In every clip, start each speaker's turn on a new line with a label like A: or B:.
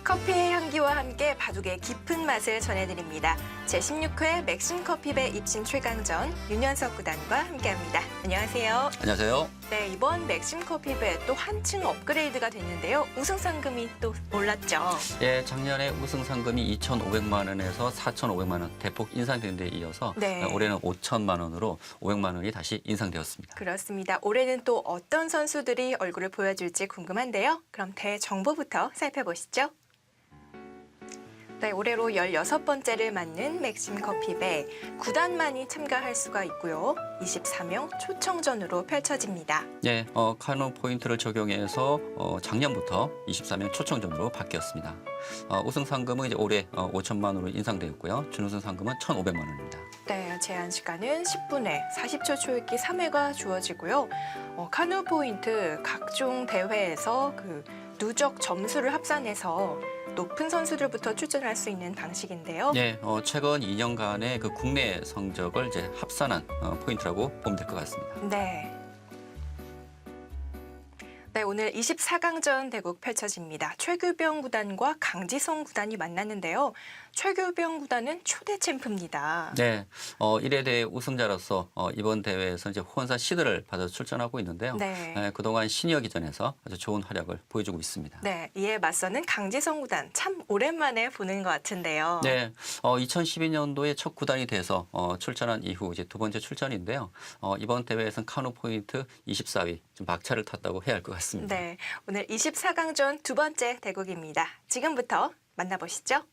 A: 커피의 향기와 함께 바둑의 깊은 맛을 전해드립니다. 제16회 맥심 커피배 입신 최강전 윤현석 구단과 함께합니다. 안녕하세요.
B: 안녕하세요.
A: 네, 이번 맥심 커피배 또 한층 업그레이드가 됐는데요. 우승 상금이 또 올랐죠.
B: 예, 작년에 우승 상금이 2,500만 원에서 4,500만 원 대폭 인상된 데 이어서
A: 네.
B: 올해는 5천만 원으로 500만 원이 다시 인상되었습니다.
A: 그렇습니다. 올해는 또 어떤 선수들이 얼굴을 보여줄지 궁금한데요. 그럼 대정보부터 살펴보시죠. 네, 올해로 16번째를 맞는 맥심 커피배 9단만이 참가할 수가 있고요. 24명 초청전으로 펼쳐집니다.
B: 예, 카누 포인트를 적용해서 작년부터 24명 초청전으로 바뀌었습니다. 우승 상금은 이제 올해 5천만 원으로 인상되었고요. 준우승 상금은 1,500만 원입니다.
A: 네, 제한 시간은 10분에 40초 초읽기 3회가 주어지고요. 카누 포인트 각종 대회에서 그 누적 점수를 합산해서 높은 선수들부터 출전할 수 있는 방식인데요.
B: 예, 최근 2년간의 그 국내 성적을 이제 합산한 포인트라고 보면 될 것 같습니다.
A: 네. 네, 오늘 24강전 대국 펼쳐집니다. 최규병 구단과 강지성 구단이 만났는데요. 최규병 구단은 초대 챔프입니다.
B: 네, 1회 대회 우승자로서 이번 대회에서 이제 후원사 시드를 받아서 출전하고 있는데요.
A: 네.
B: 그동안 시니어기전에서 아주 좋은 활약을 보여주고 있습니다.
A: 네, 이에 맞서는 강지성 구단 참 오랜만에 보는 것 같은데요.
B: 네, 2012년도에 첫 구단이 돼서 출전한 이후 이제 두 번째 출전인데요. 이번 대회에서는 카누 포인트 24위 좀 막차를 탔다고 해야 할 것 같습니다.
A: 네, 오늘 24강전 두 번째 대국입니다. 지금부터 만나보시죠.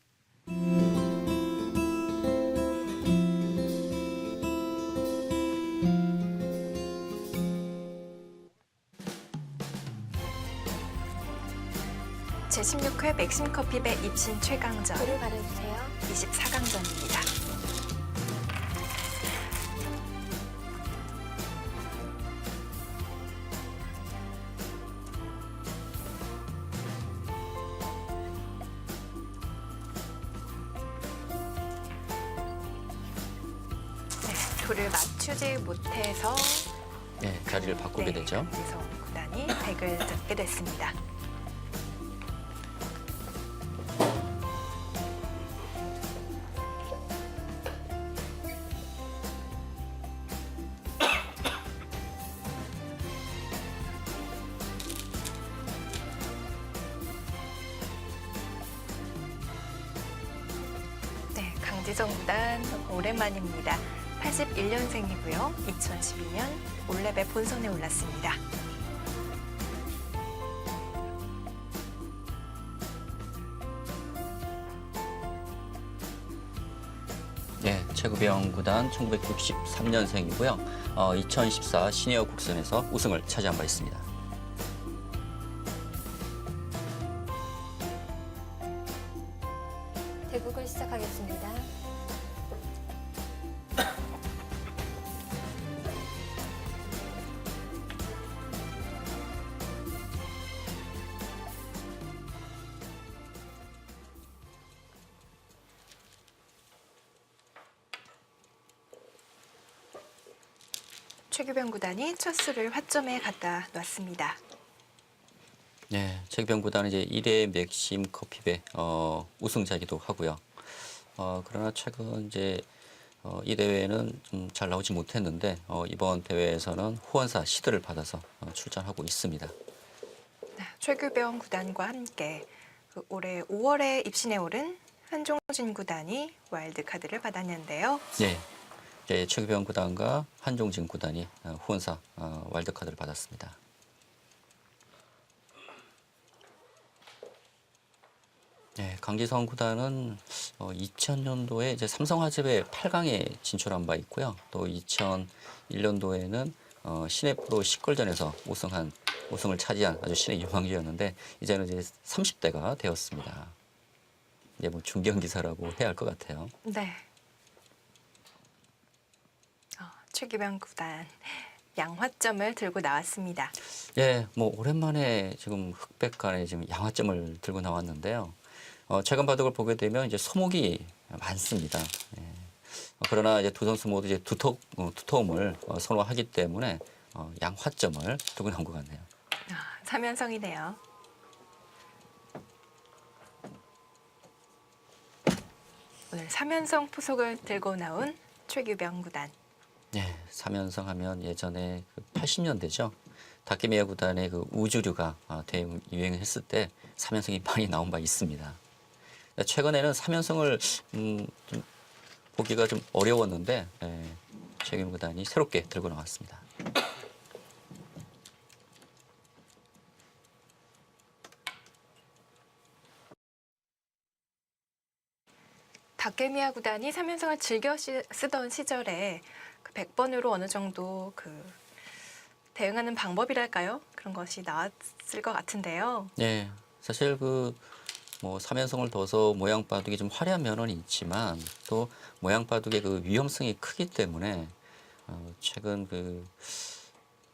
A: 제16회 맥심 커피배 입신 최강전
C: 불을 가려주세요.
A: 24강전입니다. 네, 돌을 맞추지 못해서
B: 네, 자리를 바꾸게 되죠.
A: 강지성 구단이 백을 잡게 됐습니다. 네, 강지성 구단 오랜만입니다. 81년생이고요. 2012년 올레배 본선에 올랐습니다.
B: 네, 최구병 구단 1963년생이고요. 2014 시니어 국선에서 우승을 차지한 바 있습니다.
C: 대국을 시작하겠습니다.
A: 최규병 구단이 첫 수를 화점에 갖다 놨습니다.
B: 네, 최규병 구단은 이제 1회 맥심 커피배 우승자이기도 하고요. 그러나 최근 이제 이 대회는 좀 잘 나오지 못했는데 이번 대회에서는 후원사 시드를 받아서 출전하고 있습니다.
A: 네, 최규병 구단과 함께 올해 5월에 입신에 오른 한종진 구단이 와일드카드를 받았는데요.
B: 네, 이제 최규병 구단과 한종진 구단이 후원사 와일드카드를 받았습니다. 네, 강지성 구단은 2000년도에 이제 삼성화재배 8강에 진출한 바 있고요. 또 2001년도에는 시내 프로 10골전에서 우승을 차지한 아주 신의 유망주였는데 이제는 이제 30대가 되었습니다. 이제 뭐 중견기사라고 해야 할 것 같아요.
A: 네. 최규병 구단 양화점을 들고 나왔습니다.
B: 예, 뭐 오랜만에 지금 흑백간에 지금 양화점을 들고 나왔는데요. 최근 바둑을 보게 되면 이제 소목이 많습니다. 예. 그러나 이제 두 선수 모두 이제 두터움을 선호하기 때문에 양화점을 들고 나온 것 같네요.
A: 3연성이네요. 오늘 3연성 포석을 들고 나온 최규병 구단.
B: 네, 3연성 하면 예전에 80년대죠. 다케미야 구단의 그 우주류가 대유행했을 때 3연성이 많이 나온 바 있습니다. 최근에는 3연성을 좀 보기가 좀 어려웠는데 최규병 구단이 새롭게 들고 나왔습니다.
A: 다케미야 구단이 3연성을 즐겨 쓰던 시절에 그 100번으로 어느 정도 대응하는 방법이랄까요? 그런 것이 나왔을 것 같은데요.
B: 네, 사실 뭐 3연성을 둬서 모양 바둑이 좀 화려한 면은 있지만 또 모양 바둑의 그 위험성이 크기 때문에 최근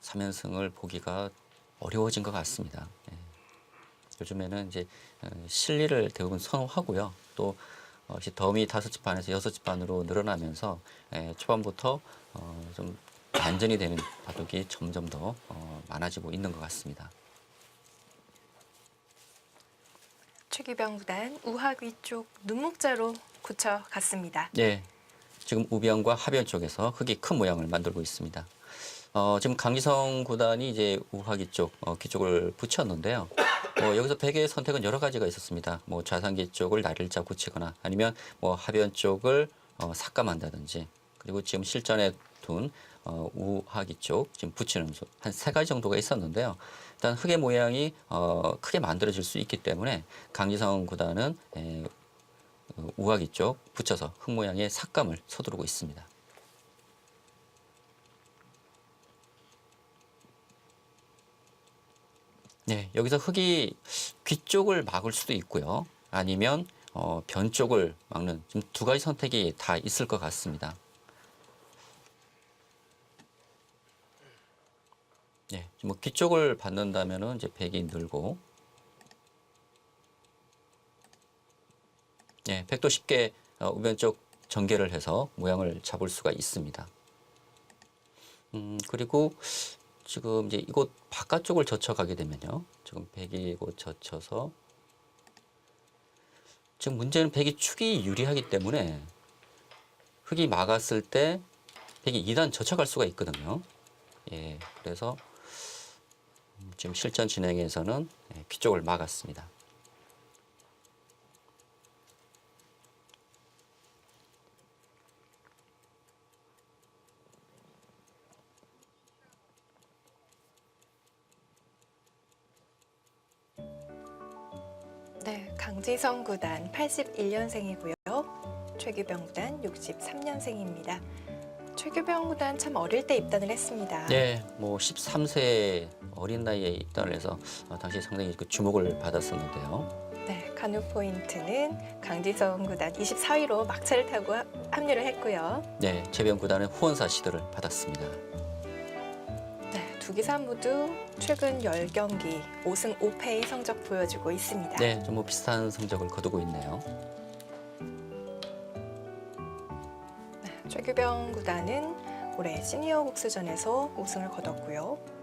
B: 3연승을 보기가 어려워진 것 같습니다. 요즘에는 이제 실리를 대부분 선호하고요. 또 덤이 5집 반에서 6집 반으로 늘어나면서 초반부터 좀 반전이 되는 바둑이 점점 더 많아지고 있는 것 같습니다.
A: 최규병 구단 우학 위쪽 눈목자로 굳혀갔습니다.
B: 네, 지금 우변과 하변 쪽에서 흙이 큰 모양을 만들고 있습니다. 지금 강지성 구단이 이제 우하기 쪽 기쪽을 붙였는데요. 여기서 백의 선택은 여러 가지가 있었습니다. 뭐 좌상기 쪽을 날일자 붙이거나 아니면 뭐 하변 쪽을 삭감한다든지 그리고 지금 실전에 둔 우하기 쪽 지금 붙이는 한 3가지 정도가 있었는데요. 일단 흙의 모양이 크게 만들어질 수 있기 때문에 강지성 구단은 우하기 쪽 붙여서 흙 모양의 삭감을 서두르고 있습니다. 네, 여기서 흙이 귀 쪽을 막을 수도 있고요. 아니면 변 쪽을 막는 지금 2가지 선택이 다 있을 것 같습니다. 네, 뭐 귀 쪽을 받는다면은 이제 백이 늘고, 네, 백도 쉽게 우변 쪽 전개를 해서 모양을 잡을 수가 있습니다. 그리고 지금 이제 이곳 바깥쪽을 젖혀가게 되면요. 지금 백이 이곳 젖혀서 지금 문제는 백이 축이 유리하기 때문에 흙이 막았을 때 백이 2단 젖혀갈 수가 있거든요. 예, 그래서 지금 실전 진행에서는 귀 쪽을 막았습니다.
A: 네, 강지성 구단 81년생이고요. 최규병 구단 63년생입니다. 최규병 구단 참 어릴 때 입단을 했습니다.
B: 네, 뭐 13세 어린 나이에 입단을 해서 당시 상당히 주목을 받았었는데요.
A: 네, 간우 포인트는 강지성 구단 24위로 막차를 타고 합류를 했고요.
B: 네, 최병 구단의 후원사 시도를 받았습니다.
A: 네, 두 기사 모두 최근 10경기 5승 5패의 성적 보여주고 있습니다.
B: 네, 좀 뭐 비슷한 성적을 거두고 있네요.
A: 네, 최규병 구단은 올해 시니어 국수전에서 우승을 거뒀고요.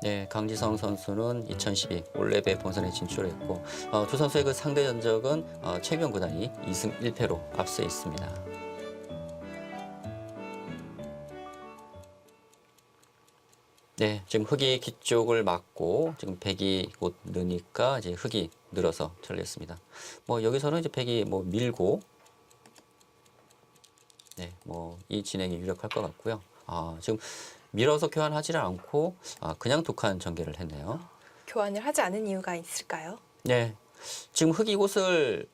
B: 네, 강지성 선수는 2012 올레베 본선에 진출했고 두 선수의 그 상대 전적은 최병 구단이 2승 1패로 앞서 있습니다. 네, 지금 흙이 귀 쪽을 막고 지금 백이 곧 느니까 이제 흙이 늘어서 전렸습니다. 뭐 여기서는 이제 백이 뭐 밀고 네, 뭐 이 진행이 유력할 것 같고요. 지금 밀어서 교환하지를 않고 그냥 두 칸 전개를 했네요.
A: 교환을 하지 않은 이유가 있을까요?
B: 네, 지금 흙이 이곳을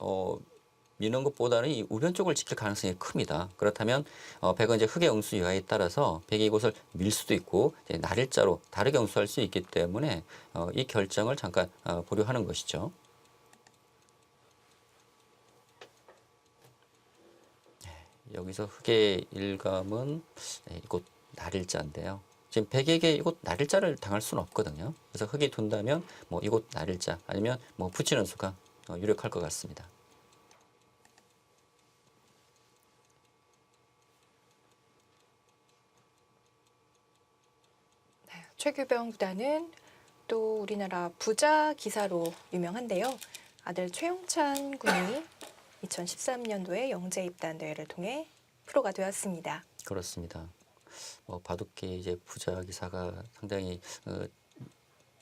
B: 미는 것보다는 이 우변 쪽을 지킬 가능성이 큽니다. 그렇다면 백은 이제 흙의 응수 여하에 따라서 백이 이곳을 밀 수도 있고 이제 날일자로 다르게 응수할 수 있기 때문에 이 결정을 잠깐 보류하는 것이죠. 여기서 흙의 일감은 이곳 날일자인데요. 지금 백에게 이곳 날일자를 당할 수는 없거든요. 그래서 흙이 둔다면 뭐 이곳 날일자 아니면 뭐 붙이는 수가 유력할 것 같습니다.
A: 네, 최규병 구단은 또 우리나라 부자 기사로 유명한데요. 아들 최용찬 군이 2013년도에 영재 입단 대회를 통해 프로가 되었습니다.
B: 그렇습니다. 바둑계 이제 부자 기사가 상당히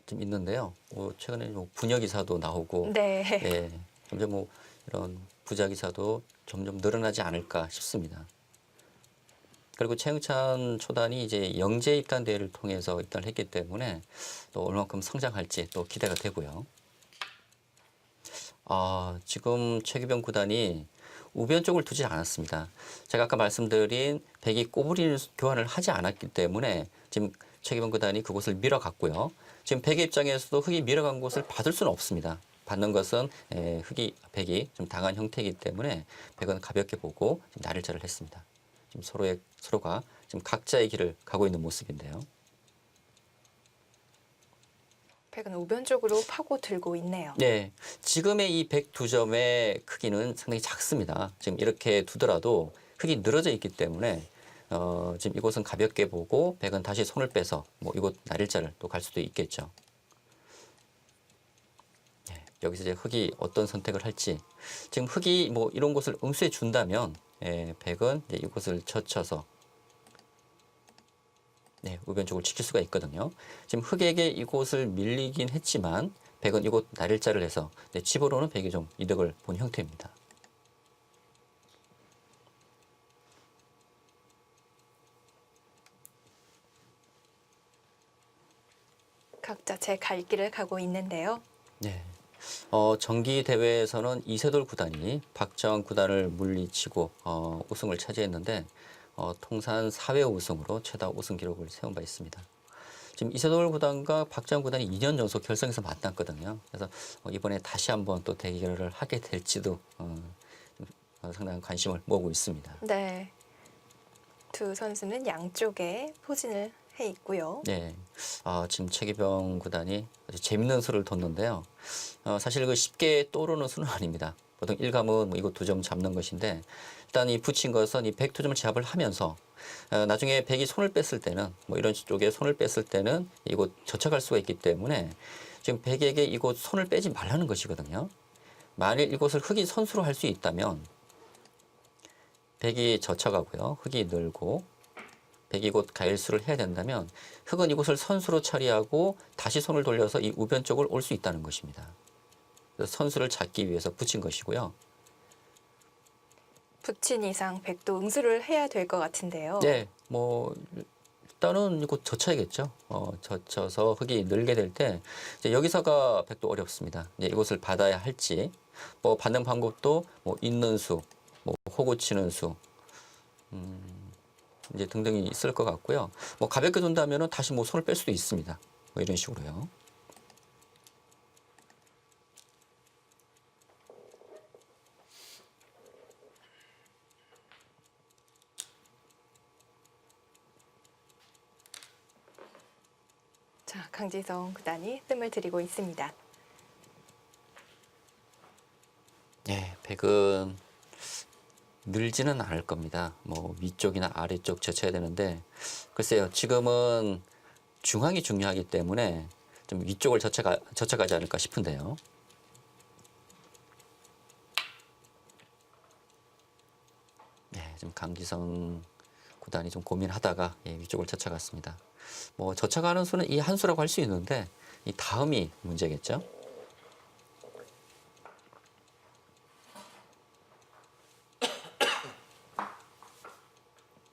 B: 좀 있는데요. 최근에 뭐 부녀 기사도 나오고,
A: 네.
B: 예, 점점 뭐 이런 부자 기사도 점점 늘어나지 않을까 싶습니다. 그리고 최응찬 초단이 이제 영재 입단 대회를 통해서 입단을 했기 때문에 또 얼마큼 성장할지 또 기대가 되고요. 지금 최규병 구단이 우변 쪽을 두지 않았습니다. 제가 아까 말씀드린 백이 꼬부리는 교환을 하지 않았기 때문에 지금 최규병 구단이 그곳을 밀어갔고요. 지금 백의 입장에서도 흑이 밀어간 곳을 받을 수는 없습니다. 받는 것은 백이 좀 당한 형태이기 때문에 백은 가볍게 보고 지금 날일자를 했습니다. 지금 서로가 지금 각자의 길을 가고 있는 모습인데요.
A: 백은 우변 쪽으로 파고 들고 있네요.
B: 네, 지금의 이 백 두 점의 크기는 상당히 작습니다. 지금 이렇게 두더라도 흙이 늘어져 있기 때문에 지금 이곳은 가볍게 보고 백은 다시 손을 빼서 뭐 이곳 날일자를 또 갈 수도 있겠죠. 네, 여기서 이제 흙이 어떤 선택을 할지 지금 흙이 뭐 이런 곳을 응수해 준다면 백은 이제 이곳을 젖혀서 우변 쪽을 지킬 수가 있거든요. 지금 흑에게 이곳을 밀리긴 했지만 백은 이곳 날일자를 해서 집으로는 백이 좀 이득을 본 형태입니다.
A: 각자 제 갈 길을 가고 있는데요.
B: 네. 정기 대회에서는 이세돌 구단이 박정환 구단을 물리치고 우승을 차지했는데 통산 4회 우승으로 최다 우승 기록을 세운 바 있습니다. 지금 이세돌 구단과 박정환 구단이 2년 연속 결승에서 만났거든요. 그래서 이번에 다시 한번 또 대결을 하게 될지도 상당한 관심을 모으고 있습니다.
A: 네. 두 선수는 양쪽에 포진을 해 있고요.
B: 네. 지금 최기병 구단이 아주 재밌는 수를 뒀는데요. 사실 그 쉽게 떠오르는 수는 아닙니다. 보통 일감은 뭐 이거 2점 잡는 것인데 일단 이 붙인 것은 이 백 2점을 제압을 하면서 나중에 백이 손을 뺐을 때는 뭐 이런 쪽에 손을 뺐을 때는 이곳 젖혀갈 수가 있기 때문에 지금 백에게 이곳 손을 빼지 말라는 것이거든요. 만일 이곳을 흑이 선수로 할 수 있다면 백이 젖혀가고요. 흑이 늘고 백이 곧 가일수를 해야 된다면 흑은 이곳을 선수로 처리하고 다시 손을 돌려서 이 우변 쪽을 올 수 있다는 것입니다. 그래서 선수를 잡기 위해서 붙인 것이고요.
A: 붙인 이상 백도 응수를 해야 될 것 같은데요.
B: 네, 뭐 일단은 이곳 젖혀야겠죠. 젖혀서 흑이 늘게 될 때 이제 여기서가 백도 어렵습니다. 이제 이곳을 받아야 할지, 뭐 받는 방법도 뭐 있는 수, 뭐 호구 치는 수, 이제 등등이 있을 것 같고요. 뭐 가볍게 둔다면은 다시 뭐 손을 뺄 수도 있습니다. 뭐 이런 식으로요.
A: 자, 강지성 구단이 뜸을 들이고 있습니다.
B: 네, 백은 늘지는 않을 겁니다. 뭐 위쪽이나 아래쪽 젖혀야 되는데 글쎄요. 지금은 중앙이 중요하기 때문에 좀 위쪽을 젖혀가지 않을까 싶은데요. 네, 좀 강기성 구단이 좀 고민하다가 위쪽을 젖혀갔습니다. 뭐 젖혀가는 수는 이 한 수라고 할 수 있는데 이 다음이 문제겠죠.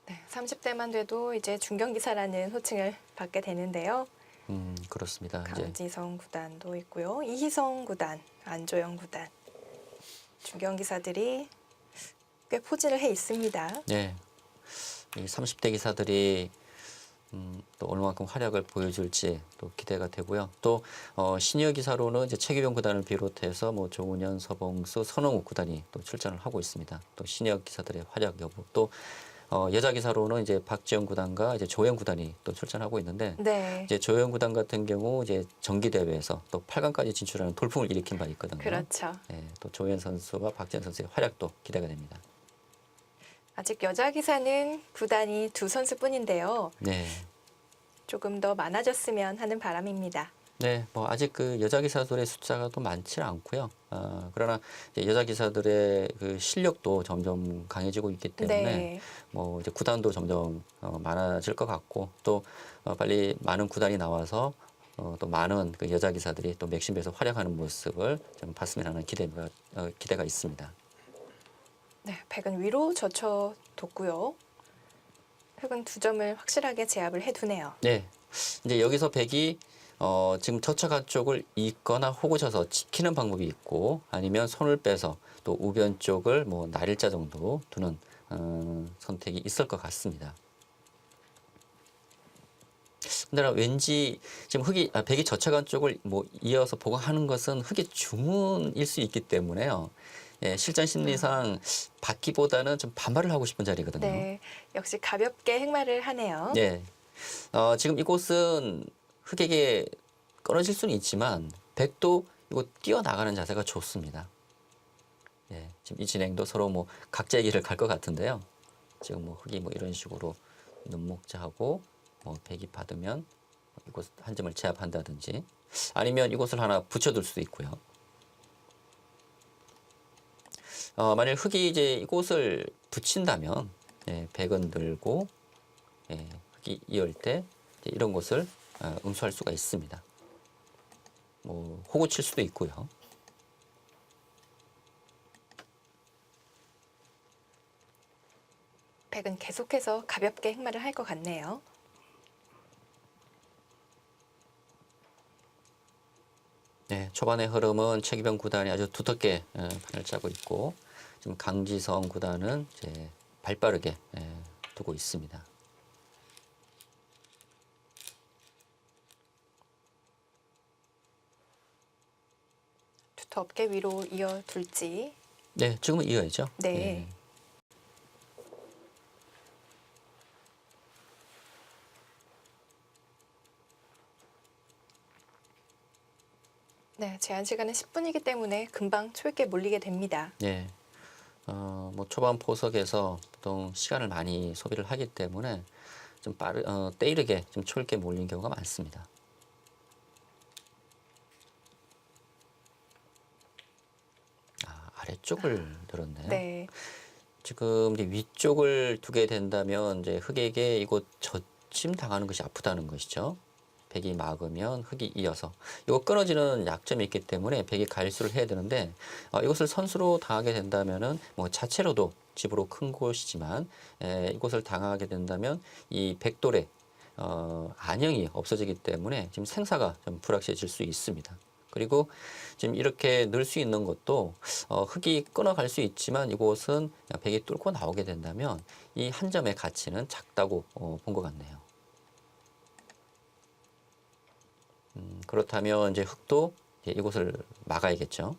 A: 네, 30대만 돼도 이제 중견기사라는 호칭을 받게 되는데요.
B: 그렇습니다.
A: 강지성 구단도 있고요. 이희성 구단, 안조영 구단. 중견기사들이 꽤 포진을 해 있습니다.
B: 네, 이 30대 기사들이 또 얼마만큼 활약을 보여줄지 또 기대가 되고요. 또 시니어 기사로는 이제 최규병 구단을 비롯해서 뭐 조은현, 서봉수, 선홍욱 구단이 또 출전을 하고 있습니다. 또 시니어 기사들의 활약 여부, 또 여자 기사로는 이제 박지영 구단과 이제 조현 구단이 또 출전하고 있는데
A: 네.
B: 이제 조현 구단 같은 경우 이제 정기 대회에서 또 8강까지 진출하는 돌풍을 일으킨 바 있거든요.
A: 그렇죠.
B: 네, 또 조현 선수와 박지영 선수의 활약도 기대가 됩니다.
A: 아직 여자 기사는 구단이 두 선수뿐인데요.
B: 네.
A: 조금 더 많아졌으면 하는 바람입니다.
B: 네, 뭐 아직 그 여자 기사들의 숫자가 또 많지 않고요. 그러나 이제 여자 기사들의 그 실력도 점점 강해지고 있기 때문에
A: 네.
B: 뭐 이제 구단도 점점 많아질 것 같고 또 빨리 많은 구단이 나와서 또 많은 그 여자 기사들이 또 맥심배에서 활약하는 모습을 좀 봤으면 하는 기대가 있습니다.
A: 네, 백은 위로 젖혀뒀고요. 흑은 2점을 확실하게 제압을 해두네요.
B: 네, 이제 여기서 백이 지금 젖혀간 쪽을 잇거나 호구 쳐서 지키는 방법이 있고 아니면 손을 빼서 또 우변 쪽을 뭐 날일자 정도 두는 선택이 있을 것 같습니다. 근데 왠지 지금 백이 젖혀간 쪽을 뭐 이어서 보강하는 것은 흑의 주문일 수 있기 때문에요. 예, 실전 심리상 받기보다는 좀 반발을 하고 싶은 자리거든요.
A: 네, 역시 가볍게 행마를 하네요.
B: 예. 지금 이곳은 흑에게 끊어질 수는 있지만 백도 이곳 뛰어나가는 자세가 좋습니다. 예, 지금 이 진행도 서로 뭐 각자의 길을 갈 것 같은데요. 지금 뭐 흑이 뭐 이런 식으로 눈목자하고 뭐 백이 받으면 이곳 한 점을 제압한다든지 아니면 이곳을 하나 붙여둘 수도 있고요. 만약 흑이 이제 이곳을 붙인다면 예, 백은 들고 예, 흑이 이을 때 이런 것을 응수할 수가 있습니다. 뭐 호구 칠 수도 있고요.
A: 백은 계속해서 가볍게 행마를 할 것 같네요.
B: 네, 초반의 흐름은 최기병 구단이 아주 두텁게 판을 짜고 있고 지금 강지성 구단은 이제 발빠르게 두고 있습니다.
A: 두텁게 위로 이어둘지.
B: 네, 지금은 이어야죠.
A: 네. 네, 제한 시간은 10분이기 때문에 금방 초읽게 몰리게 됩니다.
B: 네. 뭐 초반 포석에서 보통 시간을 많이 소비를 하기 때문에 좀 때이르게 좀 초읽게 몰리는 경우가 많습니다. 아래쪽을 들었네요.
A: 네.
B: 지금 이제 위쪽을 두게 된다면 이제 흑에게 이곳 젖힘 당하는 것이 아프다는 것이죠. 백이 막으면 흑이 이어서 이거 끊어지는 약점이 있기 때문에 백이 갈수를 해야 되는데 이것을 선수로 당하게 된다면은 뭐 자체로도 집으로 큰 곳이지만 이곳을 당하게 된다면 이 백돌의 안형이 없어지기 때문에 지금 생사가 좀 불확실해질 수 있습니다. 그리고 지금 이렇게 넣을 수 있는 것도 흑이 끊어갈 수 있지만 이곳은 백이 뚫고 나오게 된다면 이 한 점의 가치는 작다고 본 것 같네요. 그렇다면 이제 흑도 이곳을 막아야겠죠.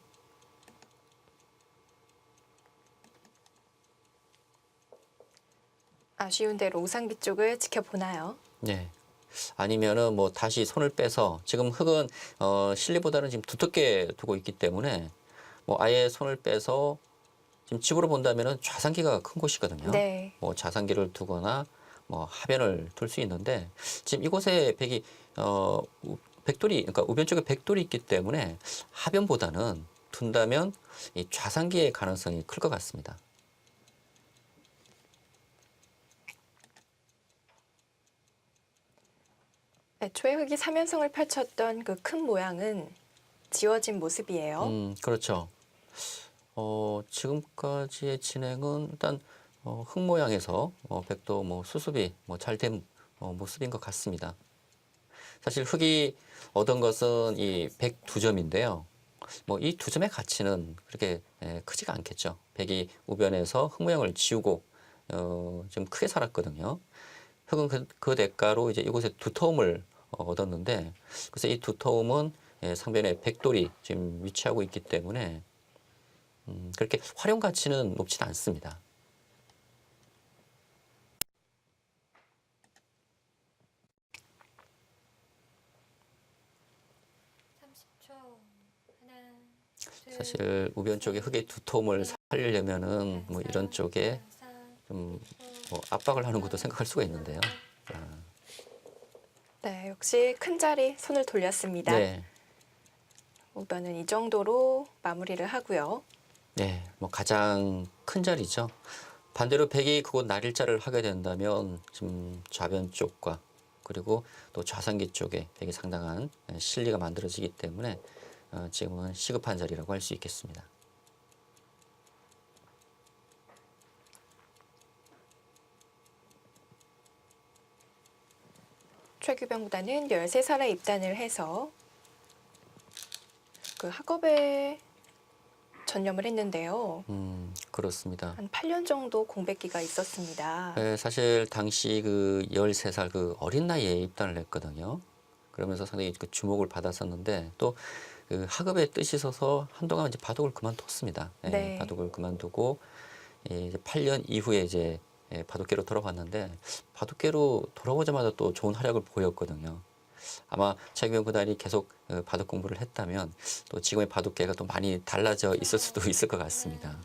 A: 아쉬운 대로 우상비 쪽을 지켜보나요?
B: 네. 아니면은 뭐 다시 손을 빼서 지금 흑은 실리보다는 지금 두텁게 두고 있기 때문에 뭐 아예 손을 빼서 지금 집으로 본다면은 좌상기가 큰 곳이거든요.
A: 네.
B: 뭐 좌상기를 두거나 뭐 하변을 둘 수 있는데 지금 이곳에 백이 백돌이 그러니까 우변 쪽에 백돌이 있기 때문에 하변보다는 둔다면 이 좌상기의 가능성이 클 것 같습니다.
A: 애초에 흑이 3연승을 펼쳤던 그 큰 모양은 지워진 모습이에요.
B: 그렇죠. 지금까지의 진행은 일단 흑 모양에서 백도 뭐 수습이 뭐 잘 된 모습인 것 같습니다. 사실 흑이 얻은 것은 이 102점인데요. 뭐 이 2점의 가치는 그렇게 크지가 않겠죠. 백이 우변에서 흑 모양을 지우고 좀 크게 살았거든요. 흑은 그 대가로 이제 이곳에 두터움을 얻었는데 그래서 이 두터움은 상변에 백돌이 지금 위치하고 있기 때문에 그렇게 활용 가치는 높지는 않습니다. 사실 우변 쪽에 흑의 두터움을 살리려면은 뭐 이런 쪽에 좀 뭐 압박을 하는 것도 생각할 수가 있는데요.
A: 네, 역시 큰 자리 손을 돌렸습니다.
B: 네.
A: 우변은 이 정도로 마무리를 하고요.
B: 네, 뭐 가장 큰 자리죠. 반대로 백이 그곳 날일자를 하게 된다면 지금 좌변 쪽과 그리고 또 좌상기 쪽에 백이 상당한 실리가 만들어지기 때문에 지금은 시급한 자리라고 할 수 있겠습니다.
A: 최규병 구단은 13살에 입단을 해서 그 학업에 전념을 했는데요.
B: 그렇습니다.
A: 한 8년 정도 공백기가 있었습니다.
B: 네, 사실 당시 그 13살 그 어린 나이에 입단을 했거든요. 그러면서 상당히 그 주목을 받았었는데 또 그 학업에 뜻이 있어서 한동안 이제 바둑을 그만뒀습니다. 예,
A: 네.
B: 바둑을 그만두고 이제 8년 이후에 이제 바둑계로 돌아왔는데 바둑계로 돌아오자마자 또 좋은 활약을 보였거든요. 아마 최규병 구단이 계속 바둑 공부를 했다면 또 지금의 바둑계가 또 많이 달라져 있을 수도 있을 것 같습니다.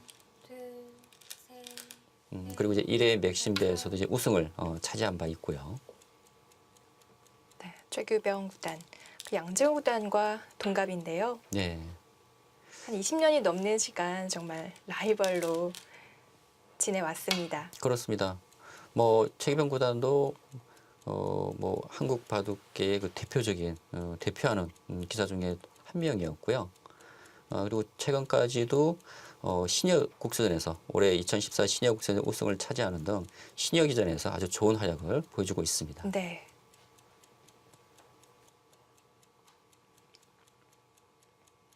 B: 그리고 이제 1회 맥심대에서도 이제 우승을 차지한 바 있고요.
A: 네, 최규병 구단, 그 양재호 구단과 동갑인데요.
B: 네,
A: 한 20년이 넘는 시간 정말 라이벌로 지내왔습니다.
B: 그렇습니다. 뭐 최규병 구단도 뭐 한국 바둑계의 그 대표적인 대표하는 기사 중에 한 명이었고요. 그리고 최근까지도 시니어 국수전에서 올해 2014 시니어 국수전 우승을 차지하는 등 시니어 기전에서 아주 좋은 활약을 보여주고 있습니다.
A: 네.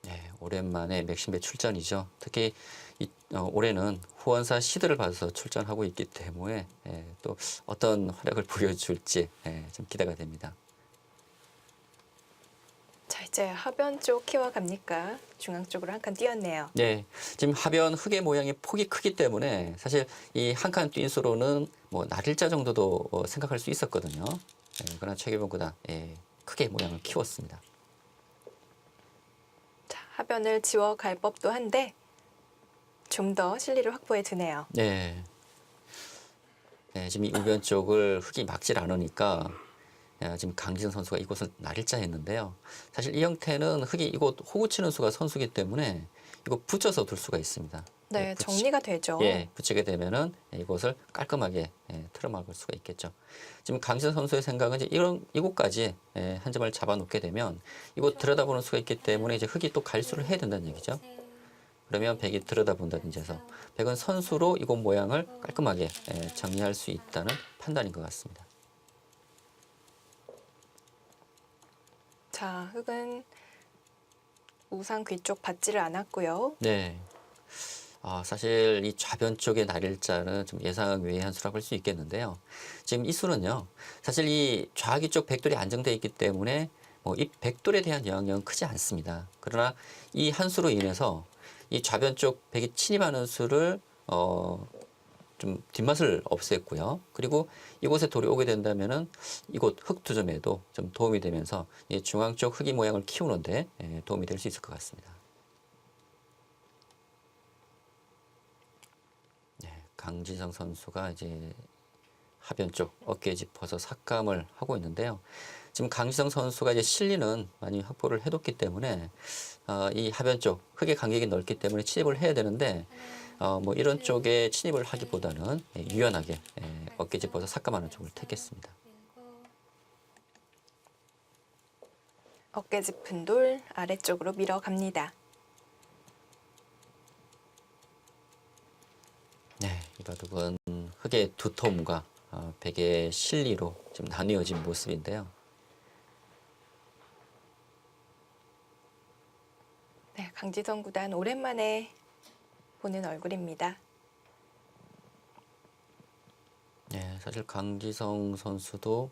B: 네, 오랜만에 맥심배 출전이죠. 특히 올해는 후원사 시드를 받아서 출전하고 있기 때문에 또 어떤 활약을 보여줄지 좀 기대가 됩니다.
A: 자, 이제 하변 쪽 키워갑니까? 중앙 쪽으로 한 칸 띄었네요.
B: 네, 지금 하변 흙의 모양이 폭이 크기 때문에 사실 이 한 칸 뛴 수로는 뭐 날일자 정도도 생각할 수 있었거든요. 그러나 최규병 구단 크게 모양을 키웠습니다.
A: 자, 하변을 지워갈 법도 한데 좀 더 실리를 확보해 두네요.
B: 네. 지금 이 우변 쪽을 흙이 막질 않으니까 지금 강지성 선수가 이곳을 날일자 했는데요. 사실 이 형태는 흙이 이곳 호구 치는 수가 선수기 때문에 이거 붙여서 둘 수가 있습니다.
A: 네, 정리가 되죠.
B: 붙이게 되면은 이곳을 깔끔하게 틀어막을 수가 있겠죠. 지금 강지성 선수의 생각은 이제 이곳까지 한 점을 잡아놓게 되면 이곳 들여다보는 수가 있기 때문에 이제 흙이 또 갈수를 해야 된다는 얘기죠. 그러면 백이 들여다본다든지 해서 백은 선수로 이곳 모양을 깔끔하게 정리할 수 있다는 판단인 것 같습니다.
A: 자, 흙은 우상 귀 쪽 받지를 않았고요.
B: 네. 사실 이 좌변 쪽의 날일자는 좀 예상 외의 한 수라고 할 수 있겠는데요. 지금 이 수는요, 사실 이 좌귀 쪽 백돌이 안정되어 있기 때문에 뭐 이 백돌에 대한 영향력은 크지 않습니다. 그러나 이 한 수로 인해서 이 좌변 쪽 백이 침입하는 수를 좀 뒷맛을 없앴고요. 그리고 이곳에 돌이 오게 된다면은 이곳 흙 투점에도 좀 도움이 되면서 이 중앙 쪽 흙이 모양을 키우는데 도움이 될 수 있을 것 같습니다. 네, 강지성 선수가 이제 하변 쪽 어깨에 짚어서 삭감을 하고 있는데요. 지금 강지성 선수가 이제 실리는 많이 확보를 해뒀기 때문에 이 하변 쪽 흙의 간격이 넓기 때문에 침입을 해야 되는데 뭐 이런 쪽에 침입을 하기보다는 유연하게 어깨 짚어서 삭감하는 쪽을 택했습니다.
A: 어깨 짚은 돌 아래쪽으로 밀어갑니다.
B: 네, 이 바둑은 흙의 두터움과 백의 실리로 지금 나뉘어진 모습인데요.
A: 네, 강지성 구단 오랜만에 보는 얼굴입니다.
B: 네, 사실 강지성 선수도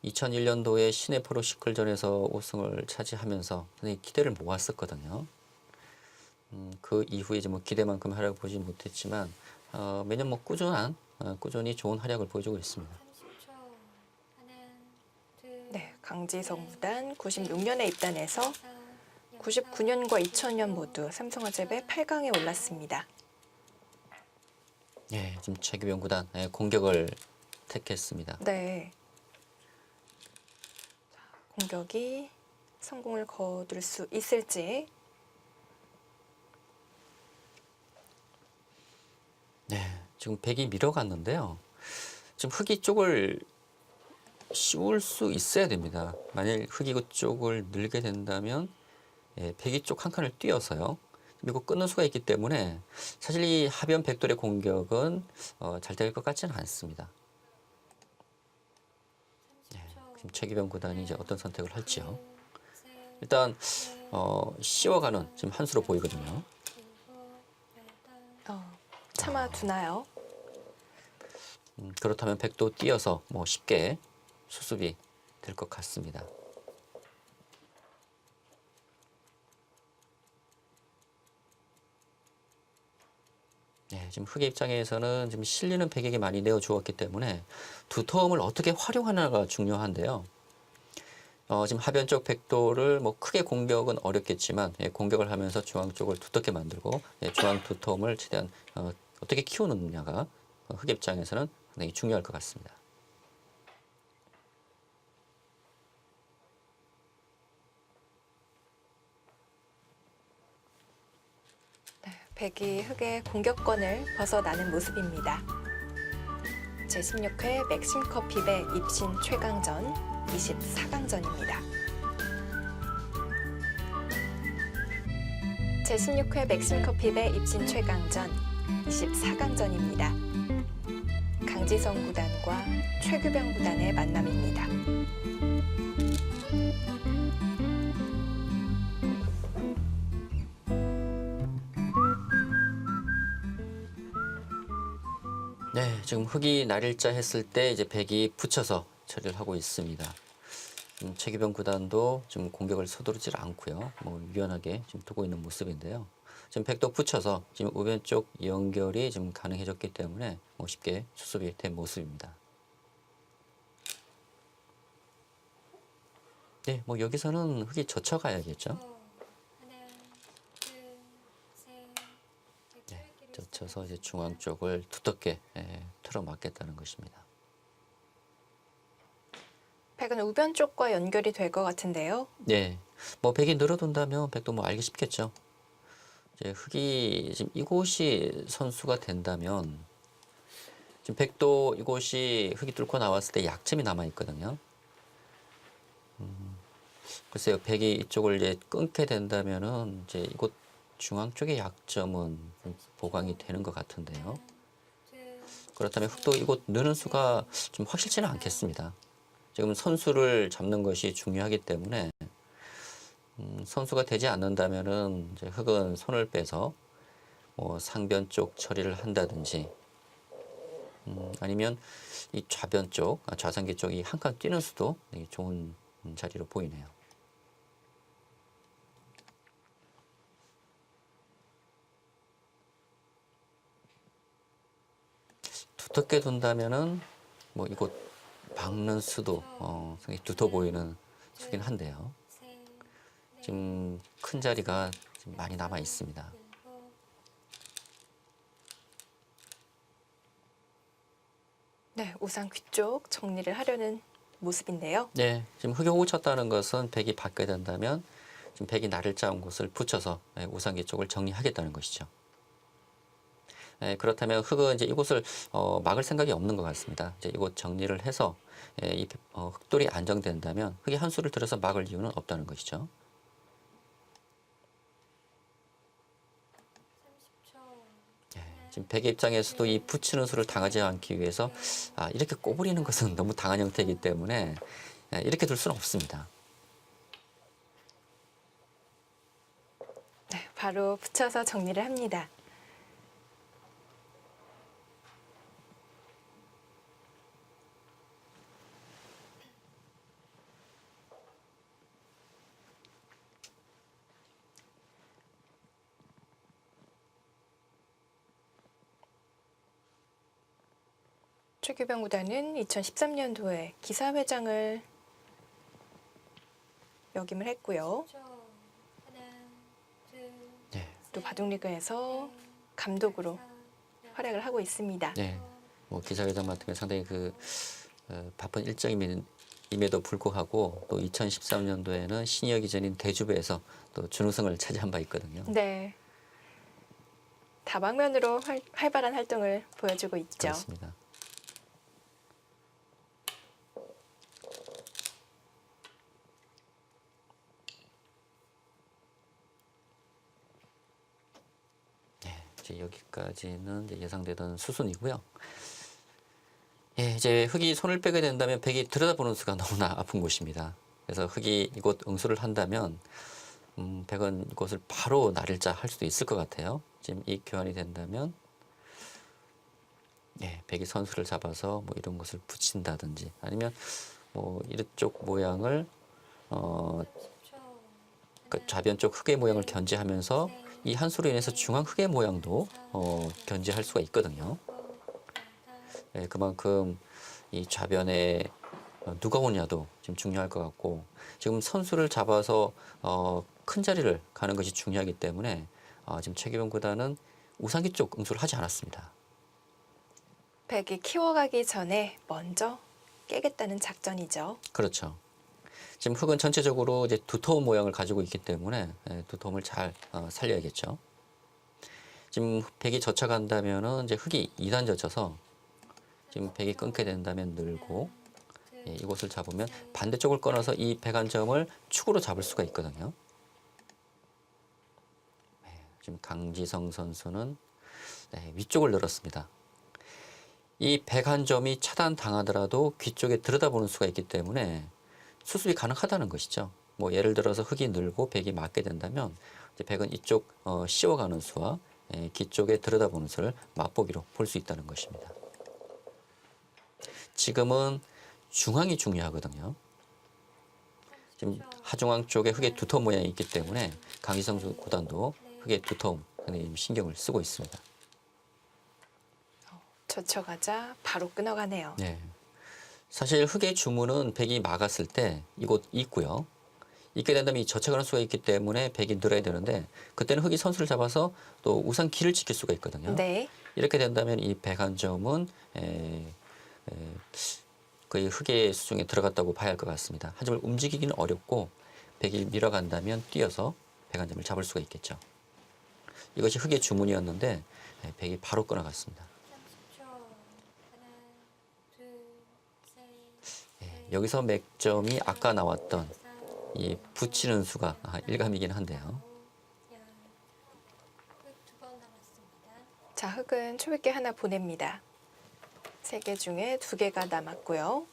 B: 2001년도에 시내 프로 시클전에서 우승을 차지하면서 굉장히 기대를 모았었거든요. 그 이후에 이제 뭐 기대만큼 활약을 보지 못했지만 매년 뭐 꾸준히 좋은 활약을 보여주고 있습니다.
A: 네, 강지성 구단 96년에 입단해서 99년과 2000년 모두 삼성화재배 8강에 올랐습니다.
B: 네, 지금 최규병 구단 공격을 택했습니다.
A: 네. 자, 공격이 성공을 거둘 수 있을지
B: 네, 지금 백이 밀어갔는데요. 지금 흑이 쪽을 씌울 수 있어야 됩니다. 만일 흑이 쪽을 늘게 된다면 백이 쪽 한 칸을 띄어서요. 그리고 끊는 수가 있기 때문에 사실 이 하변 백돌의 공격은 잘 될 것 같지는 않습니다. 지금 최기병 구단이 이제 어떤 선택을 할지요. 일단 씌워가는 지금 한 수로 보이거든요.
A: 참아두나요?
B: 그렇다면 백도 띄어서 뭐 쉽게 수습이 될 것 같습니다. 네, 지금 흑의 입장에서는 지금 실리는 백에게 많이 내어주었기 때문에 두터움을 어떻게 활용하느냐가 중요한데요. 지금 하변 쪽 백도를 뭐 크게 공격은 어렵겠지만 공격을 하면서 중앙 쪽을 두텁게 만들고 중앙 두터움을 최대한 어떻게 키우느냐가 흑의 입장에서는 상당히 중요할 것 같습니다.
A: 백이 흑의 공격권을 벗어나는 모습입니다. 제16회 맥심커피배 입신 최강전 24강전입니다. 제16회 맥심커피배 입신 최강전 24강전입니다. 강지성 구단과 최규병 구단의 만남입니다.
B: 네, 지금 흑이 날일자 했을 때 이제 백이 붙여서 처리를 하고 있습니다. 최기병 구단도 지금 공격을 서두르질 않고요. 뭐 유연하게 지금 두고 있는 모습인데요. 지금 백도 붙여서 지금 우변 쪽 연결이 지금 가능해졌기 때문에 뭐 쉽게 수습이 된 모습입니다. 네, 뭐 여기서는 흑이 젖혀가야겠죠. 네, 젖혀서 이제 중앙 쪽을 두텁게 틀어 막겠다는 것입니다.
A: 백은 우변 쪽과 연결이 될 것 같은데요.
B: 네, 뭐 백이 늘어둔다면 백도 뭐 알기 쉽겠죠. 이제 흑이 지금 이곳이 선수가 된다면 지금 백도 이곳이 흑이 뚫고 나왔을 때 약점이 남아 있거든요. 글쎄요, 백이 이쪽을 이제 끊게 된다면은 이제 이곳 중앙 쪽의 약점은 좀 보강이 되는 것 같은데요. 그렇다면 흑도 이곳 느는 수가 좀 확실치는 않겠습니다. 지금 선수를 잡는 것이 중요하기 때문에 선수가 되지 않는다면은 이제 흑은 손을 빼서 뭐 상변 쪽 처리를 한다든지 아니면 이 좌변 쪽, 좌상기 쪽이 한 칸 뛰는 수도 되게 좋은 자리로 보이네요. 두텁게 둔다면은 뭐 이곳 박는 수도 상당히 두터 보이는 수긴 한데요. 지금 큰 자리가 지금 많이 남아 있습니다.
A: 네, 우상 귀쪽 정리를 하려는 모습인데요.
B: 네, 지금 흑이 호구 쳤다는 것은 백이 받게 된다면 지금 백이 날을 짜온 곳을 붙여서 우상기 쪽을 정리하겠다는 것이죠. 그렇다면 흑은 이제 이곳을 막을 생각이 없는 것 같습니다. 이제 이곳 정리를 해서 이 흑돌이 안정된다면 흑이 한 수를 들어서 막을 이유는 없다는 것이죠. 지금 백의 입장에서도 이 붙이는 수를 당하지 않기 위해서 이렇게 꼬부리는 것은 너무 당한 형태이기 때문에 이렇게 둘 수는 없습니다.
A: 네, 바로 붙여서 정리를 합니다. 최규병 구단은 2013년도에 기사회장을 역임을 했고요.
B: 네.
A: 또 바둑리그에서 감독으로 활약을 하고 있습니다.
B: 네. 뭐 기사회장 같은 경우 상당히 바쁜 일정임에도 불구하고 또 2013년도에는 시니어 기전인 대주부에서 또 준우승을 차지한 바 있거든요.
A: 네. 다방면으로 활발한 활동을 보여주고 있죠.
B: 그렇습니다. 네, 이제 여기까지는 이제 예상되던 수순이고요. 예, 이제 흙이 손을 빼게 된다면 백이 들여다보는 수가 너무나 아픈 곳입니다. 그래서 흙이 이곳 응수를 한다면 백은 이곳을 바로 날일자 할 수도 있을 것 같아요. 지금 이 교환이 된다면 예, 백이 선수를 잡아서 뭐 이런 것을 붙인다든지 아니면 뭐 이쪽 모양을 그 좌변 쪽 흙의 모양을 견제하면서 이 한 수로 인해서 중앙 흙의 모양도 견제할 수가 있거든요. 예, 그만큼 이 좌변에 누가 오냐도 지금 중요할 것 같고 지금 선수를 잡아서 큰 자리를 가는 것이 중요하기 때문에 지금 최기병 구단은 우상기 쪽 응수를 하지 않았습니다.
A: 백이 키워가기 전에 먼저 깨겠다는 작전이죠.
B: 그렇죠. 지금 흙은 전체적으로 이제 두터운 모양을 가지고 있기 때문에 두터움을 잘 살려야겠죠. 지금 백이 젖혀간다면은 이제 흙이 2단 젖혀서 지금 백이 끊게 된다면 늘고 이곳을 잡으면 반대쪽을 끊어서 이 백안점을 축으로 잡을 수가 있거든요. 지금 강지성 선수는 위쪽을 늘었습니다. 이 백안점이 차단당하더라도 귀 쪽에 들여다보는 수가 있기 때문에 수습이 가능하다는 것이죠. 뭐 예를 들어서 흙이 늘고 백이 맞게 된다면 이제 백은 이쪽 씌워가는 수와 귀 쪽에 들여다보는 수를 맛보기로 볼 수 있다는 것입니다. 지금은 중앙이 중요하거든요. 지금 하중앙 쪽에 흙의 두터운 모양이 있기 때문에 강희성 구단도 흙의 두터움 상당히 신경을 쓰고 있습니다.
A: 젖혀가자 바로 끊어가네요.
B: 네. 사실 흙의 주문은 백이 막았을 때 이곳 있고요. 있게 된다면 이 젖혀가는 수가 있기 때문에 백이 늘어야 되는데 그때는 흙이 선수를 잡아서 또 우상 길을 지킬 수가 있거든요.
A: 네.
B: 이렇게 된다면 이 백안점은 거의 흙의 수중에 들어갔다고 봐야 할 것 같습니다. 한 점을 움직이기는 어렵고 백이 밀어간다면 뛰어서 백안점을 잡을 수가 있겠죠. 이것이 흙의 주문이었는데 백이 바로 끊어갔습니다. 여기서 맥점이 아까 나왔던 이 붙이는 수가 일감이긴 한데요.
A: 자, 흙은 초입게 하나 보냅니다. 3개 중에 2개가 남았고요.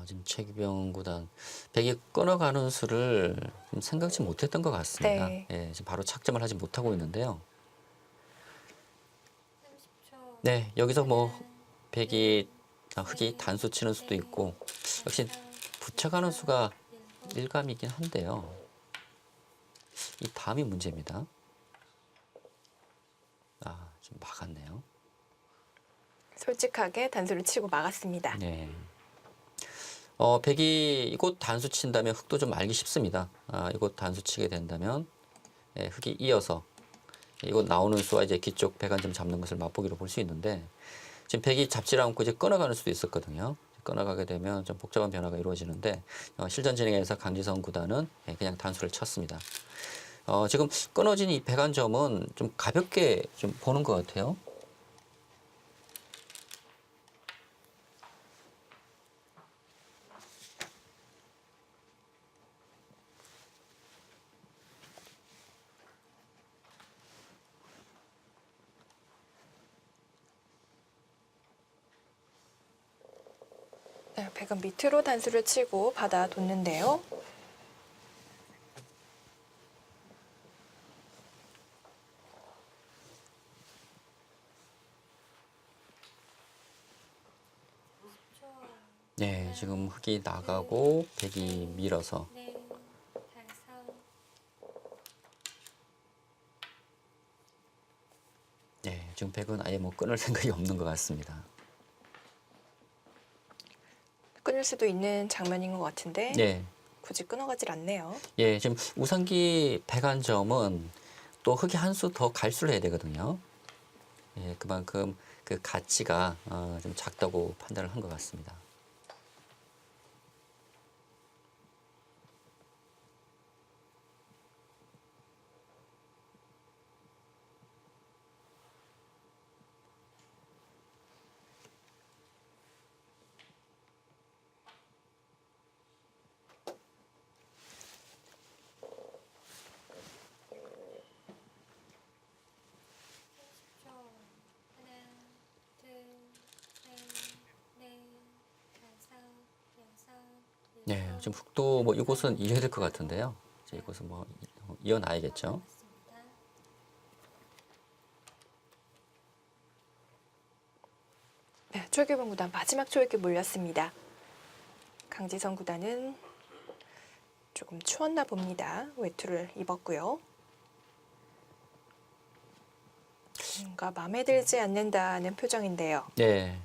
B: 지금 최기병 구단 백이 끊어가는 수를 좀 생각지 못했던 것 같습니다.
A: 네.
B: 예, 지금 바로 착점을 하지 못하고 있는데요. 네, 여기서 뭐 백이 흙이 단수 치는 수도 있고 역시 붙여가는 수가 일감이긴 한데요. 이 다음이 문제입니다. 좀 막았네요.
A: 솔직하게 단수를 치고 막았습니다.
B: 네. 백이 이곳 단수 친다면 흙도 좀 알기 쉽습니다. 이곳 단수 치게 된다면 흙이 이어서 이곳 나오는 수와 이제 기쪽 백안점 잡는 것을 맛보기로 볼 수 있는데 지금 백이 잡지를 않고 이제 끊어가는 수도 있었거든요. 끊어가게 되면 좀 복잡한 변화가 이루어지는데 실전 진행에서 강지성 구단은 그냥 단수를 쳤습니다. 지금 끊어진 이 백안점은 좀 가볍게 좀 보는 것 같아요.
A: 네, 백은 밑으로 단수를 치고 받아 뒀는데요.
B: 네, 지금 흙이 나가고 백이 밀어서 네, 지금 백은 아예 뭐 끊을 생각이 없는 것 같습니다.
A: 끊을 수도 있는 장면인 것 같은데
B: 네,
A: 굳이 끊어가질 않네요.
B: 예, 지금 우상기 백안점은 또 흙이 한 수 더 갈수를 해야 되거든요. 예, 그만큼 그 가치가 좀 작다고 판단을 한 것 같습니다.
C: 하나, 둘, 셋, 넷, 다섯, 여섯,
B: 네,
C: 일곱,
B: 지금 흑도 뭐 이곳은 이어야 될 것 같은데요. 이제 이곳은 뭐 이어놔야겠죠.
C: 맞습니다.
A: 네, 최규범 구단 마지막 초읽기 몰렸습니다. 강지성 구단은 조금 추웠나 봅니다. 외투를 입었고요. 뭔가 마음에 들지 않는다는 표정인데요.
B: 네.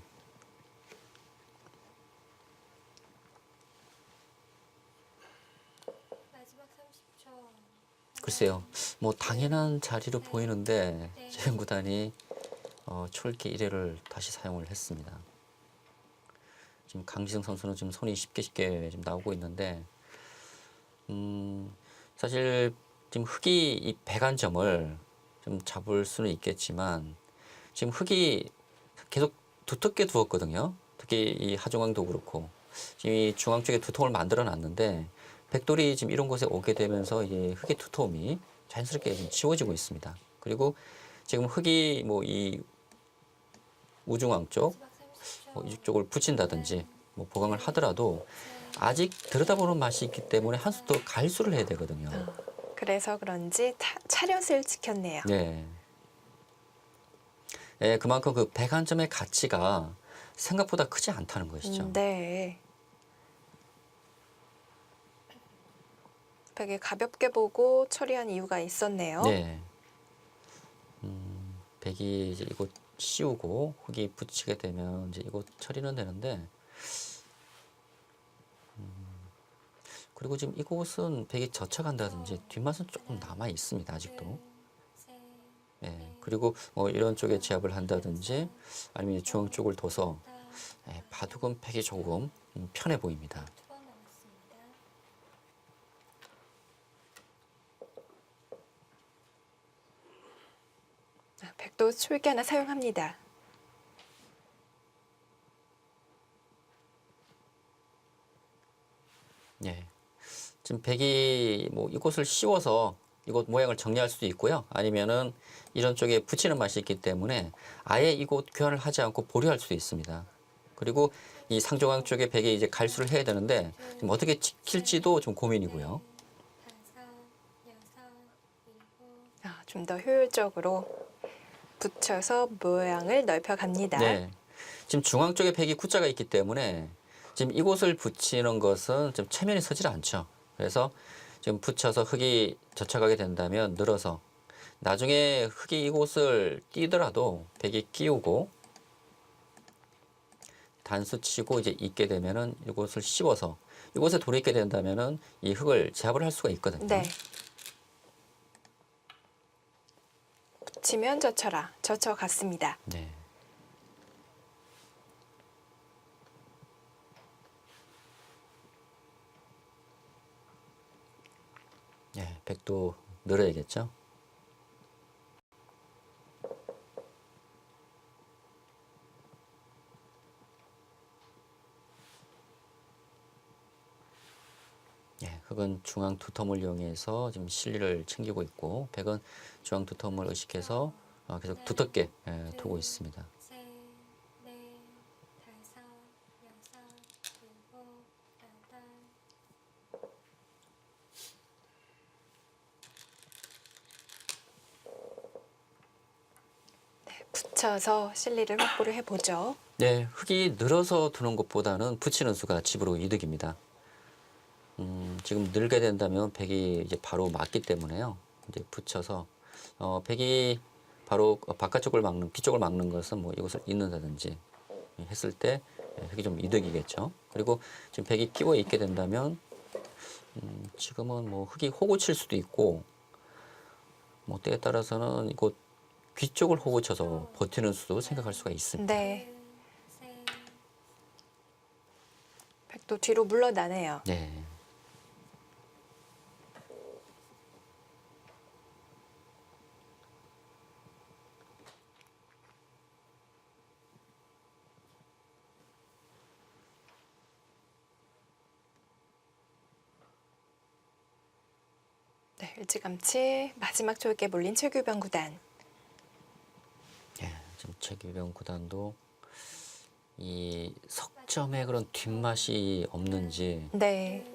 C: 마지막 30초.
B: 글쎄요, 뭐 당연한 자리로 보이는데 재현 구단이 초읽기 1회를 다시 사용을 했습니다. 지금 강지성 선수는 지금 손이 쉽게 지금 나오고 있는데, 사실 지금 흑이 이 배관점을 좀 잡을 수는 있겠지만 지금 흑이 계속 두텁게 두었거든요. 특히 이 하중앙도 그렇고 지금 이 중앙 쪽에 두통을 만들어 놨는데 백돌이 지금 이런 곳에 오게 되면서 이 흑의 두터움이 자연스럽게 좀 지워지고 있습니다. 그리고 지금 흑이 뭐 이 우중앙 쪽,
C: 마지막 30초.
B: 이쪽을 붙인다든지 뭐 보강을 하더라도 아직 들여다보는 맛이 있기 때문에 한 수 더 갈수를 해야 되거든요.
A: 그래서 그런지 차렷을 지켰네요.
B: 네. 예, 그만큼 그 배관점의 가치가 생각보다 크지 않다는 것이죠.
A: 네. 되게 가볍게 보고 처리한 이유가 있었네요.
B: 네. 백이 이제 이곳 씌우고 흙이 붙이게 되면 이제 이곳 처리는 되는데, 그리고 지금 이곳은 백이 젖혀간다든지 뒷맛은 조금 남아 있습니다. 아직도. 예. 그리고 뭐 이런 쪽에 제압을 한다든지 아니면 중앙 쪽을 둬서 바둑은 백이 조금 편해 보입니다.
C: 두번 남았습니다.
A: 백도 초읽기 하나 사용합니다.
B: 예. 지금 백이 뭐 이곳을 씌워서 이곳 모양을 정리할 수도 있고요. 아니면은 이런 쪽에 붙이는 맛이 있기 때문에 아예 이곳 교환을 하지 않고 보류할 수도 있습니다. 그리고 이 상중앙 쪽에 백이 이제 갈수를 해야 되는데 지금 어떻게 지킬지도 좀 고민이고요.
C: 다섯, 여섯, 일곱.
A: 좀 더 효율적으로 붙여서 모양을 넓혀갑니다.
B: 네. 지금 중앙 쪽에 백이 Q자가 있기 때문에 지금 이곳을 붙이는 것은 좀 체면이 서질 않죠. 그래서 지금 붙여서 흙이 젖혀가게 된다면 늘어서 나중에 흙이 이곳을 띄더라도 백이 끼우고 단수 치고 이제 있게 되면은 이곳을 씌워서 이곳에 돌이 있게 된다면은 이 흙을 제압을 할 수가 있거든요.
A: 네. 붙이면 젖혀라. 젖혀갔습니다.
B: 네. 네, 백도 늘어야겠죠. 예, 흑은 중앙 두텀을 이용해서 지금 실리를 챙기고 있고 백은 중앙 두텀을 의식해서 계속 두텁게 두고 있습니다.
C: 셋, 넷, 다섯, 여섯, 일곱, 여덟.
A: 붙여서 실리를 확보를 해보죠.
B: 네, 흙이 늘어서 두는 것보다는 붙이는 수가 집으로 이득입니다. 지금 늘게 된다면 백이 이제 바로 맞기 때문에요. 이제 붙여서 백이 바로 바깥쪽을 막는 뒤쪽을 막는 것은 뭐 이것을 잇는다든지 했을 때 흙이 좀 이득이겠죠. 그리고 지금 백이 끼워 있게 된다면 지금은 뭐 흙이 호구 칠 수도 있고 뭐 때에 따라서는 이곳 귀 쪽을 호구 쳐서 버티는 수도 생각할 수가 있습니다.
A: 네.
C: 셋,
A: 백도 뒤로 물러나네요.
B: 네.
A: 네, 일찌감치 마지막 초읽기에 몰린 최규병 구단.
B: 예, 지금 최규병 구단도 이 석점의 그런 뒷맛이 없는지
A: 네.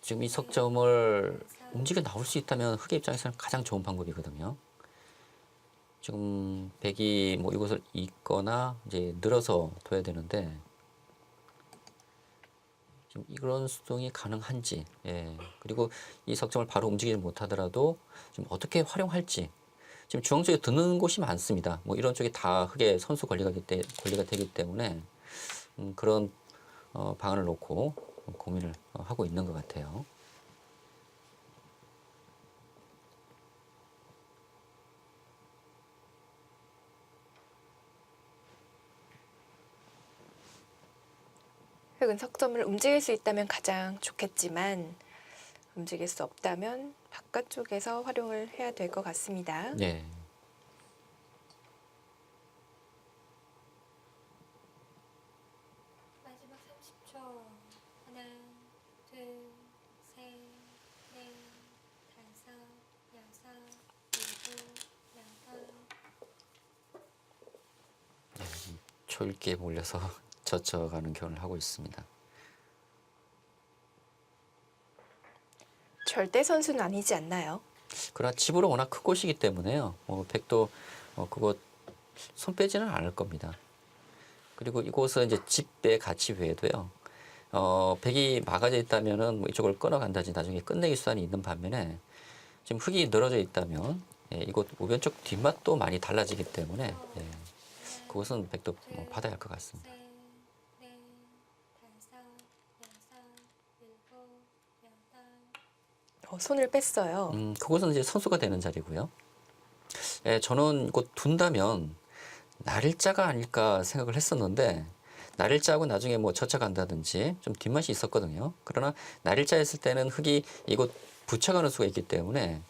B: 지금 이 석점을 움직여 나올 수 있다면 흑의 입장에서는 가장 좋은 방법이거든요. 지금 백이 뭐 이것을 잇거나 이제 늘어서 둬야 되는데 지금 이런 수동이 가능한지, 예. 그리고 이 석점을 바로 움직이지 못하더라도 지금 어떻게 활용할지. 지금 중앙 쪽에 드는 곳이 많습니다. 뭐 이런 쪽이 다 흑의 선수 권리가 되기 때문에 그런 방안을 놓고 고민을 하고 있는 것 같아요.
A: 흑은 석점을 움직일 수 있다면 가장 좋겠지만 움직일 수 없다면 바깥쪽에서 활용을 해야 될 것 같습니다.
B: 네.
C: 마지막 30초. 하나, 둘, 셋, 넷, 다섯, 여섯, 일곱, 여덟.
B: 초읽기에 몰려서 젖혀가는 경험을 하고 있습니다.
A: 절대 선수는 아니지 않나요?
B: 그러나 집으로 워낙 큰 곳이기 때문에요. 백도 그곳 손 빼지는 않을 겁니다. 그리고 이곳은 이제 집의 가치 외에도요. 백이 막아져 있다면은 뭐 이쪽을 끊어간다든지 나중에 끝내기 수단이 있는 반면에 지금 흙이 늘어져 있다면 예, 이곳 우변 쪽 뒷맛도 많이 달라지기 때문에 예, 그것은 백도 받아야 할 것 같습니다.
C: 셋, 넷, 다섯, 여섯, 일곱, 여덟.
A: 손을 뺐어요.
B: 그곳은 이제 선수가 되는 자리고요. 예, 저는 이곳 둔다면 날일자가 아닐까 생각을 했었는데 날일자하고 나중에 뭐 젖혀간다든지 좀 뒷맛이 있었거든요. 그러나 날일자 했을 때는 흙이 이곳 붙여가는 수가 있기 때문에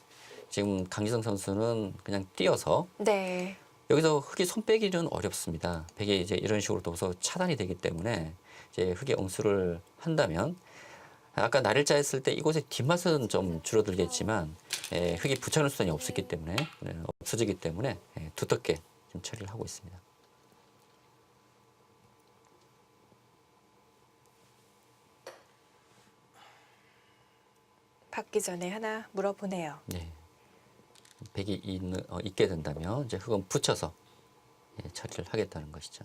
B: 지금 강지성 선수는 그냥 뛰어서
A: 네.
B: 여기서 흙이 손 빼기는 어렵습니다. 백이 이제 이런 식으로 둬서 차단이 되기 때문에 이제 흙이 응수를 한다면 아까 날일자 했을 때 이곳의 뒷맛은 좀 줄어들겠지만 예, 흙이 붙여놓을 수단이 없었기 때문에 없어지기 때문에 예, 두텁게 좀 처리를 하고 있습니다.
A: 받기 전에 하나 물어보네요.
B: 네. 백이 있게 된다면 이제 흙은 붙여서 예, 처리를 하겠다는 것이죠.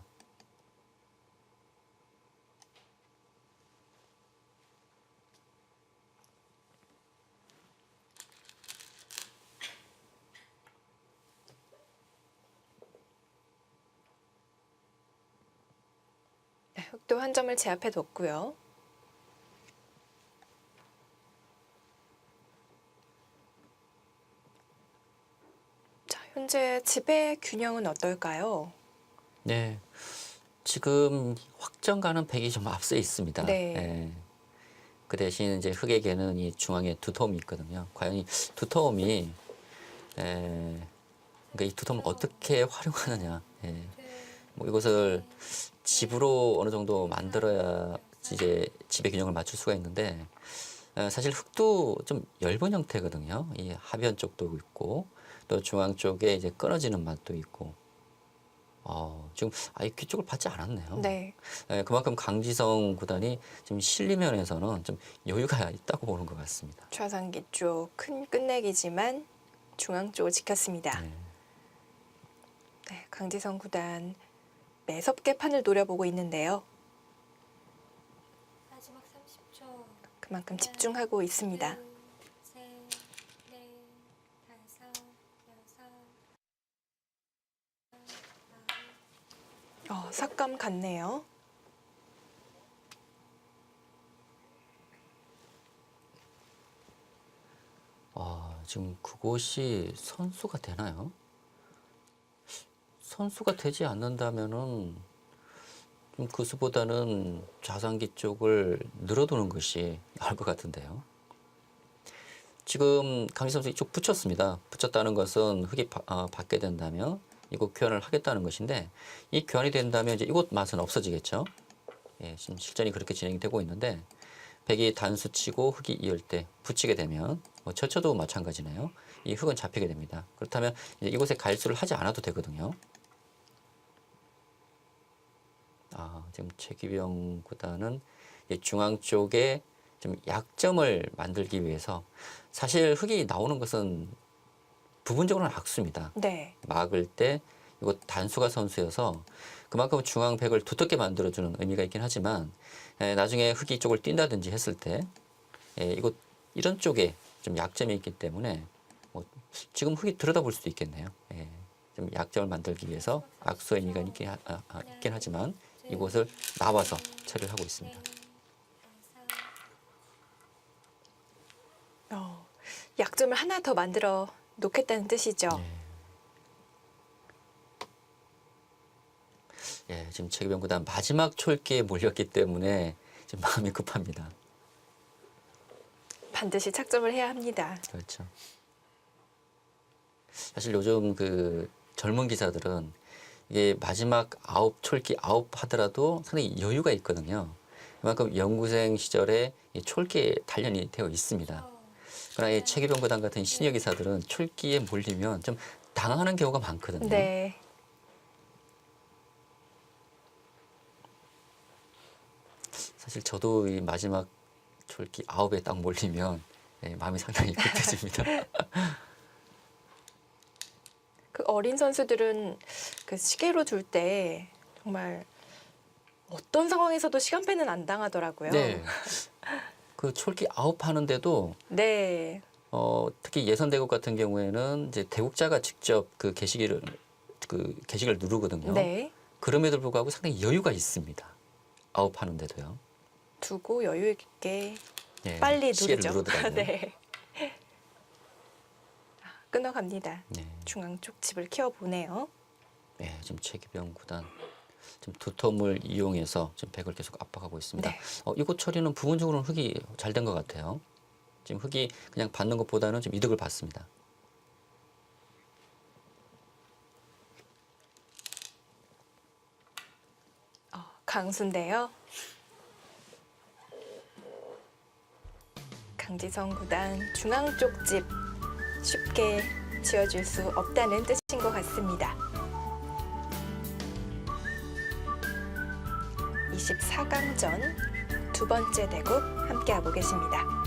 A: 네, 흑도 한 점을 제압해 뒀고요. 자, 현재 집의 균형은 어떨까요?
B: 네. 지금 확정가는 백이 좀 앞서 있습니다.
A: 네.
B: 예. 그 대신 이제 흙에게는 이 중앙에 두터움이 있거든요. 과연 이 두터움이 그러니까 이 두터움을 어떻게 활용하느냐. 예. 뭐 이것을 집으로 어느 정도 만들어야 이제 집의 균형을 맞출 수가 있는데 사실 흙도 좀 엷은 형태거든요. 이 하변 쪽도 있고 또 중앙 쪽에 이제 끊어지는 맛도 있고. 지금 아예 귀 쪽을 받지 않았네요.
A: 네.
B: 그만큼 강지성 구단이 지금 실리면에서는 좀 여유가 있다고 보는 것 같습니다.
A: 좌상기 쪽 큰 끝내기지만 중앙 쪽을 지켰습니다.
B: 네.
A: 네, 강지성 구단 매섭게 판을 노려보고 있는데요.
C: 마지막 30초.
A: 그만큼 집중하고 있습니다.
C: 둘, 셋, 넷, 다섯, 여섯, 아홉.
A: 삭감 같네요.
B: 지금 그곳이 선수가 되나요? 선수가 되지 않는다면은 좀 그 수보다는 좌상기 쪽을 늘어두는 것이 나을 것 같은데요. 지금 강지 선수 이쪽 붙였습니다. 붙였다는 것은 흙이 받게 된다면 이곳 교환을 하겠다는 것인데, 이 교환이 된다면 이제 이곳 맛은 없어지겠죠. 예, 지금 실전이 그렇게 진행되고 있는데, 백이 단수 치고 흙이 이을 때 붙이게 되면 젖혀도 마찬가지네요. 이 흙은 잡히게 됩니다. 그렇다면 이제 이곳에 갈수를 하지 않아도 되거든요. 지금 최기병 구단은 중앙 쪽에 좀 약점을 만들기 위해서, 사실 흙이 나오는 것은 부분적으로는 악수입니다.
A: 네.
B: 막을 때 이거 단수가 선수여서 그만큼 중앙 백을 두텁게 만들어주는 의미가 있긴 하지만, 나중에 흙이 쪽을 뛴다든지 했을 때 이곳 이런 쪽에 좀 약점이 있기 때문에 지금 흙이 들여다볼 수도 있겠네요. 좀 약점을 만들기 위해서 악수 의미가 있긴 하지만 이곳을 나와서 처리를 하고 있습니다.
A: 약점을 하나 더 만들어 놓겠다는 뜻이죠.
B: 예, 지금 최기병 구단 마지막 촐기에 몰렸기 때문에 지금 마음이 급합니다.
A: 반드시 착점을 해야 합니다.
B: 그렇죠. 사실 요즘 그 젊은 기사들은 이게 마지막 촐기 9 하더라도 상당히 여유가 있거든요. 그만큼 연구생 시절에 이 촐기에 단련이 되어 있습니다. 그러나 이 최기병 구단 같은 시니어 기사들은 촐기에 몰리면 좀 당황하는 경우가 많거든요.
A: 네.
B: 사실 저도 이 마지막 촐기 9에 딱 몰리면 마음이 상당히 급해집니다.
A: 그 어린 선수들은 그 시계로 둘 때 정말 어떤 상황에서도 시간패는 안 당하더라고요.
B: 네. 그 촐기 9 하는데도
A: 네.
B: 특히 예선 대국 같은 경우에는 이제 대국자가 직접 그 게시기를 누르거든요.
A: 네.
B: 그럼에도 불구하고 상당히 여유가 있습니다. 9 하는데도요.
A: 두고 여유 있게
B: 예,
A: 빨리
B: 시계를
A: 누르죠.
B: 누르더라고요.
A: 네. 끊어갑니다.
B: 네.
A: 중앙 쪽 집을 키워보네요.
B: 네, 지금 최기병 구단 지금 두텀을 이용해서 지금 백을 계속 압박하고 있습니다.
A: 네.
B: 이곳 처리는 부분적으로는 흙이 잘 된 것 같아요. 지금 흙이 그냥 받는 것보다는 좀 이득을 받습니다.
A: 강수인데요. 강지성 구단 중앙 쪽 집 쉽게 지어줄 수 없다는 뜻인 것 같습니다. 24강전 두 번째 대국 함께하고 계십니다.